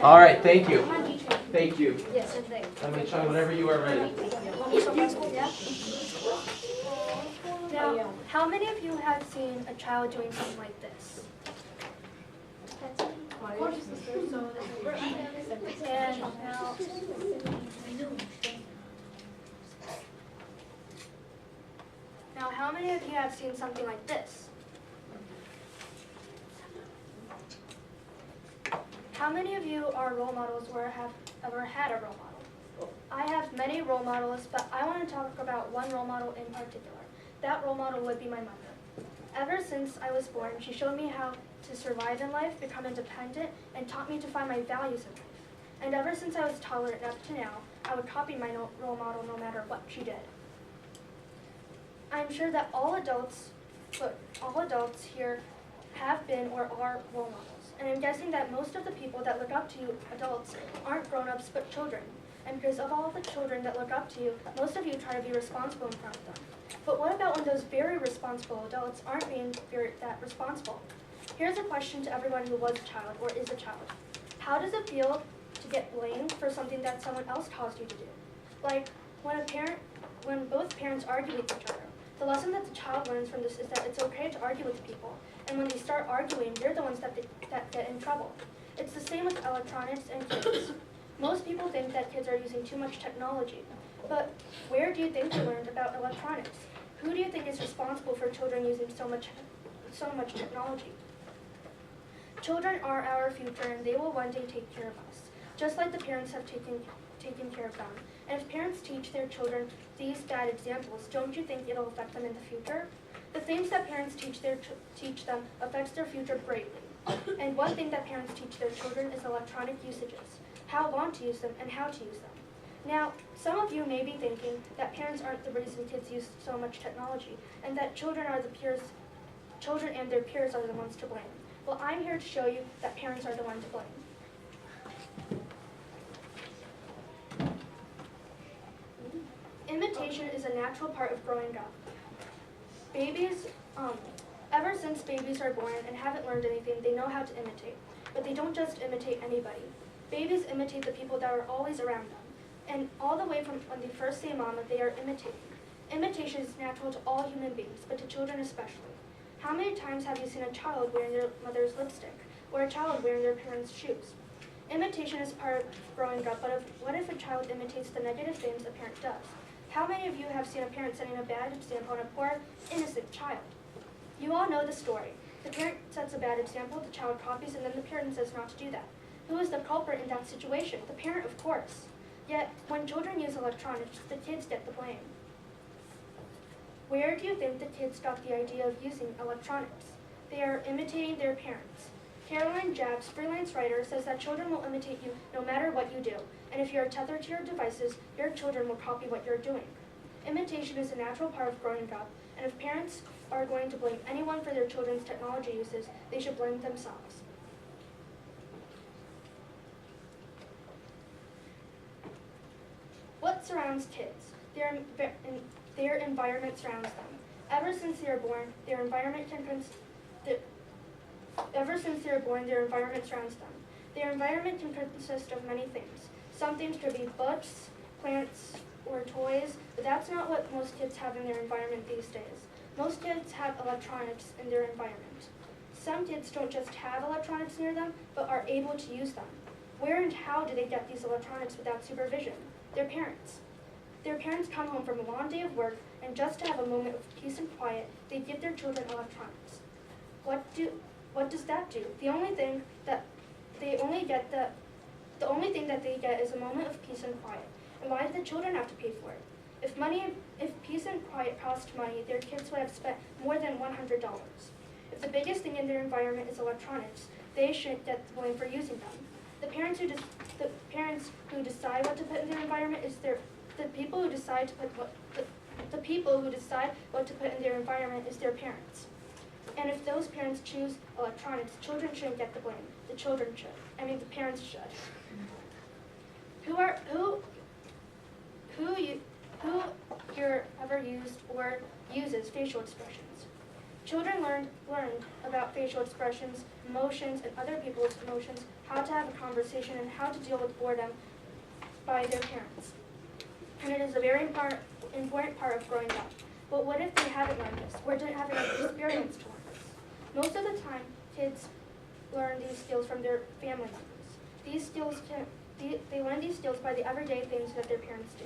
All right, thank you. Thank you. Yes, and thanks. Chung, whenever you are ready. Now, how many of you have seen a child doing something like this? And now, how many of you have seen something like this? How many of you are role models or have ever had a role model? I have many role models, but I want to talk about one role model in particular. That role model would be my mother. Ever since I was born, she showed me how to survive in life, become independent, and taught me to find my values in life. And ever since I was tolerant up to now, I would copy my role model no matter what she did. I'm sure that all adults here have been or are role models. And I'm guessing that most of the people that look up to you, adults, aren't grown-ups but children. And because of all the children that look up to you, most of you try to be responsible in front of them. But what about when those very responsible adults aren't being that responsible? Here's a question to everyone who was a child or is a child. How does it feel to get blamed for something that someone else caused you to do? Like when both parents argue with each other. The lesson that the child learns from this is that it's okay to argue with people. And when they start arguing, they're the ones that get in trouble. It's the same with electronics and kids. Most people think that kids are using too much technology. But where do you think they learned about electronics? Who do you think is responsible for children using so much technology? Children are our future, and they will one day take care of us, just like the parents have taken care of them. And if parents teach their children these bad examples, don't you think it'll affect them in the future? The things that parents teach them affects their future greatly. And one thing that parents teach their children is electronic usages, how long to use them and how to use them. Now, some of you may be thinking that parents aren't the reason kids use so much technology, and that children and their peers are the ones to blame. Well, I'm here to show you that parents are the ones to blame. Imitation is a natural part of growing up. Ever since babies are born and haven't learned anything, they know how to imitate. But they don't just imitate anybody. Babies imitate the people that are always around them. And all the way from when they first say mama, they are imitating. Imitation is natural to all human beings, but to children especially. How many times have you seen a child wearing their mother's lipstick, or a child wearing their parents' shoes? Imitation is part of growing up, but what if a child imitates the negative things a parent does? How many of you have seen a parent setting a bad example on a poor, innocent child? You all know the story. The parent sets a bad example, the child copies, and then the parent says not to do that. Who is the culprit in that situation? The parent, of course. Yet, when children use electronics, the kids get the blame. Where do you think the kids got the idea of using electronics? They are imitating their parents. Caroline Jabs, freelance writer, says that children will imitate you no matter what you do, and if you are tethered to your devices, your children will copy what you're doing. Imitation is a natural part of growing up, and if parents are going to blame anyone for their children's technology uses, they should blame themselves. What surrounds kids? Their environment surrounds them. Ever since they are born, their environment surrounds them. Their environment can consist of many things. Some things could be books, plants, or toys, but that's not what most kids have in their environment these days. Most kids have electronics in their environment. Some kids don't just have electronics near them, but are able to use them. Where and how do they get these electronics without supervision? Their parents. Their parents come home from a long day of work, and just to have a moment of peace and quiet, they give their children electronics. What does that do? The only thing that they get is a moment of peace and quiet. And why do the children have to pay for it? If peace and quiet cost money, their kids would have spent more than $100. If the biggest thing in their environment is electronics, they shouldn't get the blame for using them. The parents who decide what to put in their environment is the people who decide what to put in their environment is their parents. And if those parents choose electronics, children shouldn't get the blame. The children should. I mean, the parents should. Who here ever used or uses facial expressions? Children learn about facial expressions, emotions, and other people's emotions, how to have a conversation, and how to deal with boredom by their parents. And it is a very important part of growing up. But what if they haven't learned this, or didn't have enough experience to learn this? Most of the time, kids learn these skills from their family members. They learn these skills by the everyday things that their parents do.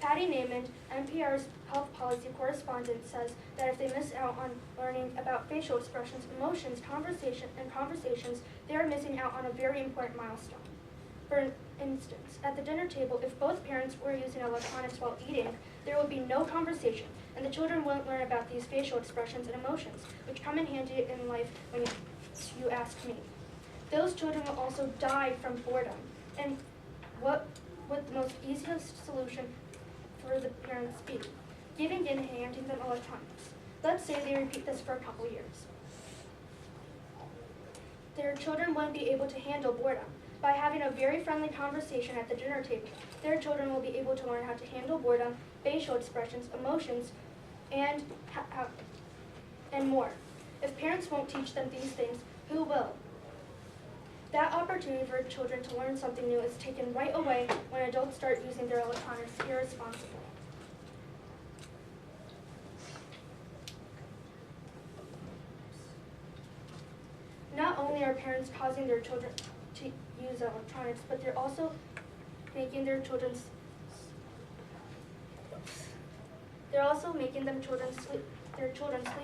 Patty Naiman, NPR's health policy correspondent, says that if they miss out on learning about facial expressions, emotions, conversations, they are missing out on a very important milestone. For instance, at the dinner table, if both parents were using electronics while eating, there would be no conversation, and the children wouldn't learn about these facial expressions and emotions, which come in handy in life when you ask me. Those children will also die from boredom. And what would the most easiest solution for the parents be? Giving in and handing them electronics. Let's say they repeat this for a couple years. Their children won't be able to handle boredom. By having a very friendly conversation at the dinner table, their children will be able to learn how to handle boredom, facial expressions, emotions, and more. If parents won't teach them these things, who will? That opportunity for children to learn something new is taken right away when adults start using their electronics irresponsibly. Not only are parents causing their children to use electronics, but they're also making their children sleep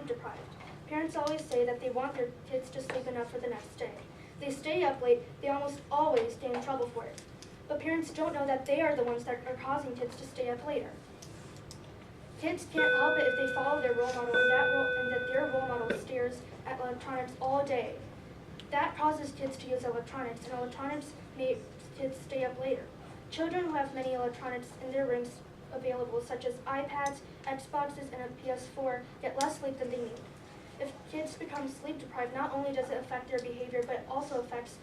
deprived. Parents always say that they want their kids to sleep enough for the next day. If they stay up late, they almost always get in trouble for it. But parents don't know that they are the ones that are causing kids to stay up later. Kids can't help it if they follow their role model and that their role model stares at electronics all day. That causes kids to use electronics, and electronics make kids stay up later. Children who have many electronics in their rooms available, such as iPads, Xboxes, and a PS4, get less sleep than they need. If kids become sleep deprived, not only does it affect their behavior, but it also affects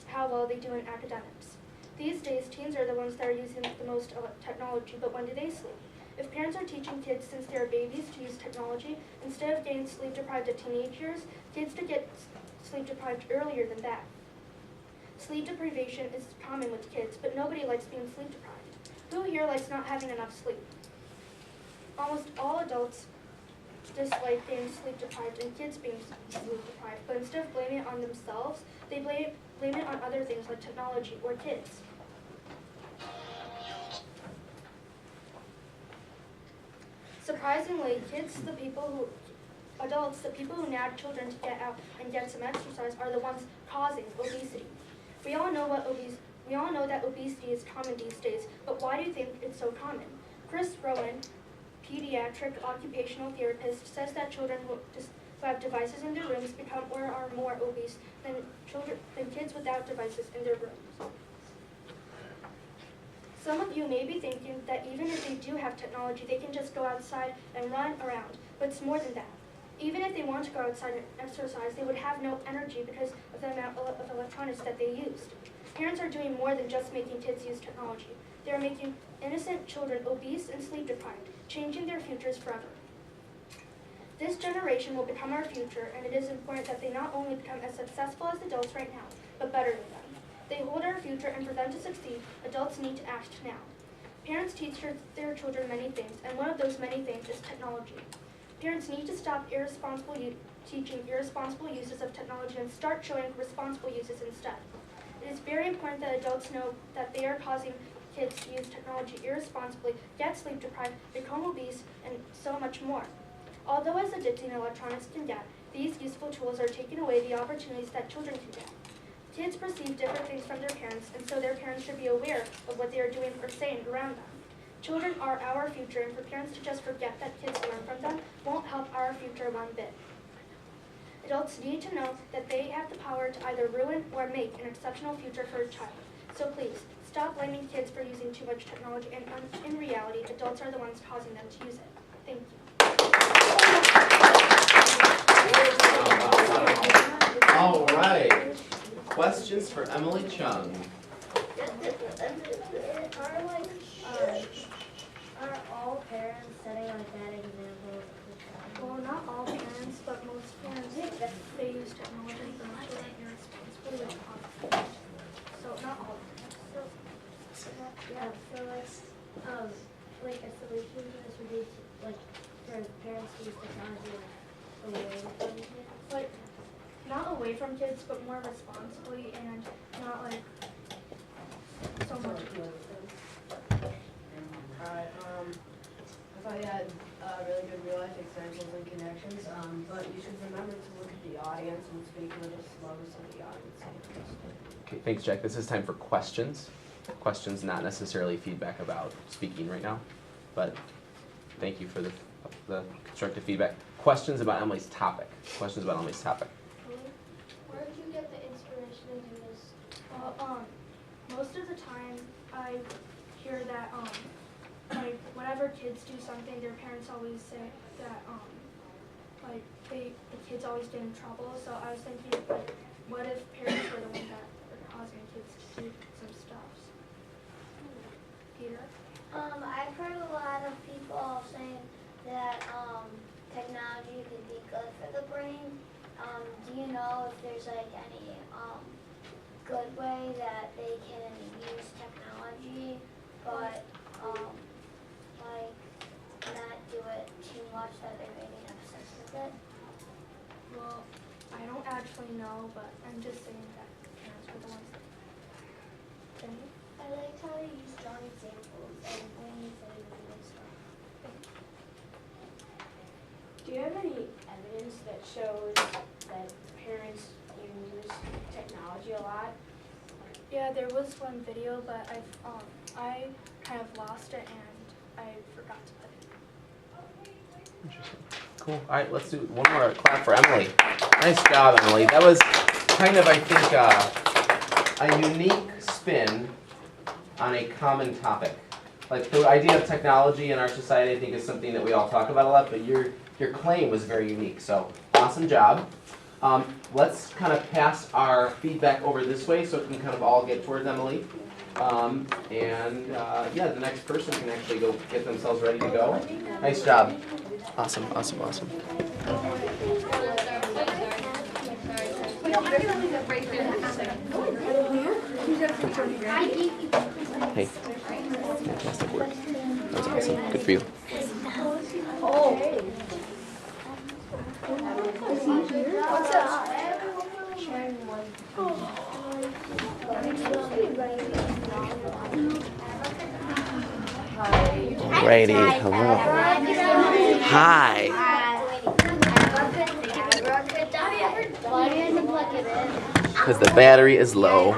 how well they do in academics. These days, teens are the ones that are using the most technology, but when do they sleep? If parents are teaching kids since they are babies to use technology, instead of getting sleep deprived at teenage years, kids to get sleep deprived earlier than that. Sleep deprivation is common with kids, but nobody likes being sleep deprived. Who here likes not having enough sleep? Almost all adults dislike being sleep deprived and kids being sleep deprived, but instead of blaming it on themselves, they blame it on other things like technology or kids. Surprisingly, adults, the people who nag children to get out and get some exercise, are the ones causing obesity. We all know that obesity is common these days, but why do you think it's so common? Chris Rowan, pediatric occupational therapist, says that children who have devices in their rooms become or are more obese than kids without devices in their rooms. Some of you may be thinking that even if they do have technology, they can just go outside and run around, but it's more than that. Even if they want to go outside and exercise, they would have no energy because of the amount of electronics that they used. Parents are doing more than just making kids use technology. They are making innocent children obese and sleep deprived, changing their futures forever. This generation will become our future, and it is important that they not only become as successful as adults right now, but better than them. They hold our future, and for them to succeed, adults need to act now. Parents teach their children many things, and one of those many things is technology. Parents need to stop teaching irresponsible uses of technology and start showing responsible uses instead. It is very important that adults know that they are causing kids to use technology irresponsibly, get sleep deprived, become obese, and so much more. Although as addicting electronics can get, these useful tools are taking away the opportunities that children can get. Kids perceive different things from their parents, and so their parents should be aware of what they are doing or saying around them. Children are our future, and for parents to just forget that kids learn from them won't help our future one bit. Adults need to know that they have the power to either ruin or make an exceptional future for a child. So please, stop blaming kids for using too much technology, and in reality, adults are the ones causing them to use it. Thank you. All right. Questions for Emily Chung? Are all parents setting like bad examples? Well, not all parents, but most parents, they use technology for children irresponsibly, which causes. So not all parents. Yeah, so like a solution to this would be to, like, for parents to use technology like away from kids. Like, not away from kids, but more responsibly and not like so much. Alright, I thought you had really good real life examples and connections, but you should remember to look at the audience and speak with the slowest of the audience. Okay, thanks, Jack. This is time for questions. Questions, not necessarily feedback about speaking right now, but thank you for the constructive feedback. Questions about Emily's topic. Questions about Emily's topic. Where did you get the inspiration to do this? Well, most of the time I hear that like whenever kids do something, their parents always say that like the kids always get in trouble. So I was thinking like, what if parents were the ones that are causing kids to do some stuff? Peter? I've heard a lot of people saying that technology could be good for the brain. Do you know if there's like any good way that they can use technology, but like not do it too much that they're getting obsessed with it? Well, I don't actually know, but I'm just saying that parents were the ones that. Jenny? I liked how you use strong examples and when you say really stuff. Do you have any evidence that shows that parents use technology a lot? Yeah, there was one video, but I kind of lost it and I forgot to put it. Interesting. Cool. All right, let's do one more clap for Emily. Nice job, Emily. That was kind of, I think, a unique spin on a common topic. Like the idea of technology in our society, I think, is something that we all talk about a lot, but your claim was very unique. So awesome job. Let's kind of pass our feedback over this way so it can kind of all get towards Emily. Yeah, the next person can actually go get themselves ready to go. Nice job. Awesome, awesome, awesome. Hey, fantastic work. That's awesome. Good for you. What's up? Alrighty, hello. Hi. Because the battery is low.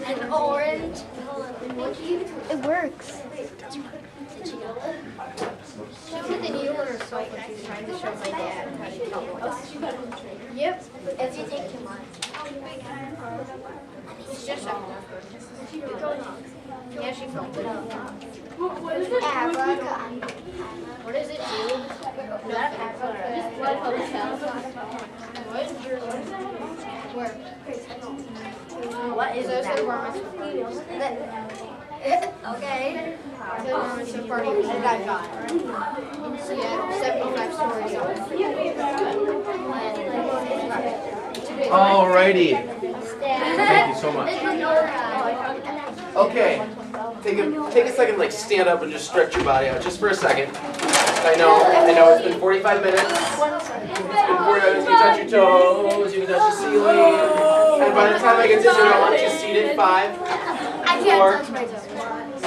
An orange. It works. Yep. If you take too much. It's just a yeah, she filmed it up. What is it? What does it do? Not What is that? Okay. So party and I got. So yeah, 75 stories Alrighty. Thank you so much. Okay. Take a second, like stand up and just stretch your body out just for a second. I know it's been 45 minutes. It's been 45 minutes. You can touch your toes, you can touch the ceiling. And by the time I get to 0, I want you seated. 5, 4,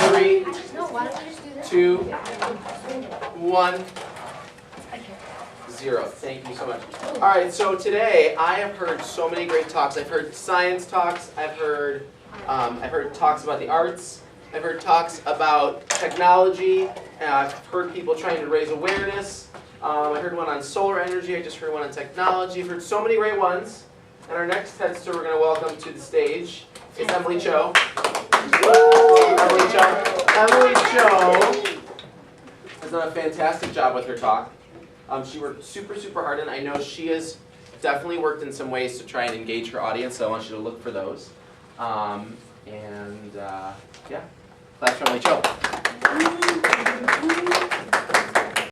3, 2, 1, 0. Thank you so much. All right, so today I have heard so many great talks. I've heard science talks. I've heard talks about the arts. I've heard talks about technology. I've heard people trying to raise awareness. I heard one on solar energy. I just heard one on technology. I've heard so many great ones. And our next tester we're going to welcome to the stage is Emily Cho. Emily Cho. Emily Cho has done a fantastic job with her talk. She worked super, super hard, and I know she is definitely worked in some ways to try and engage her audience, so I want you to look for those. Yeah, claps from Chung.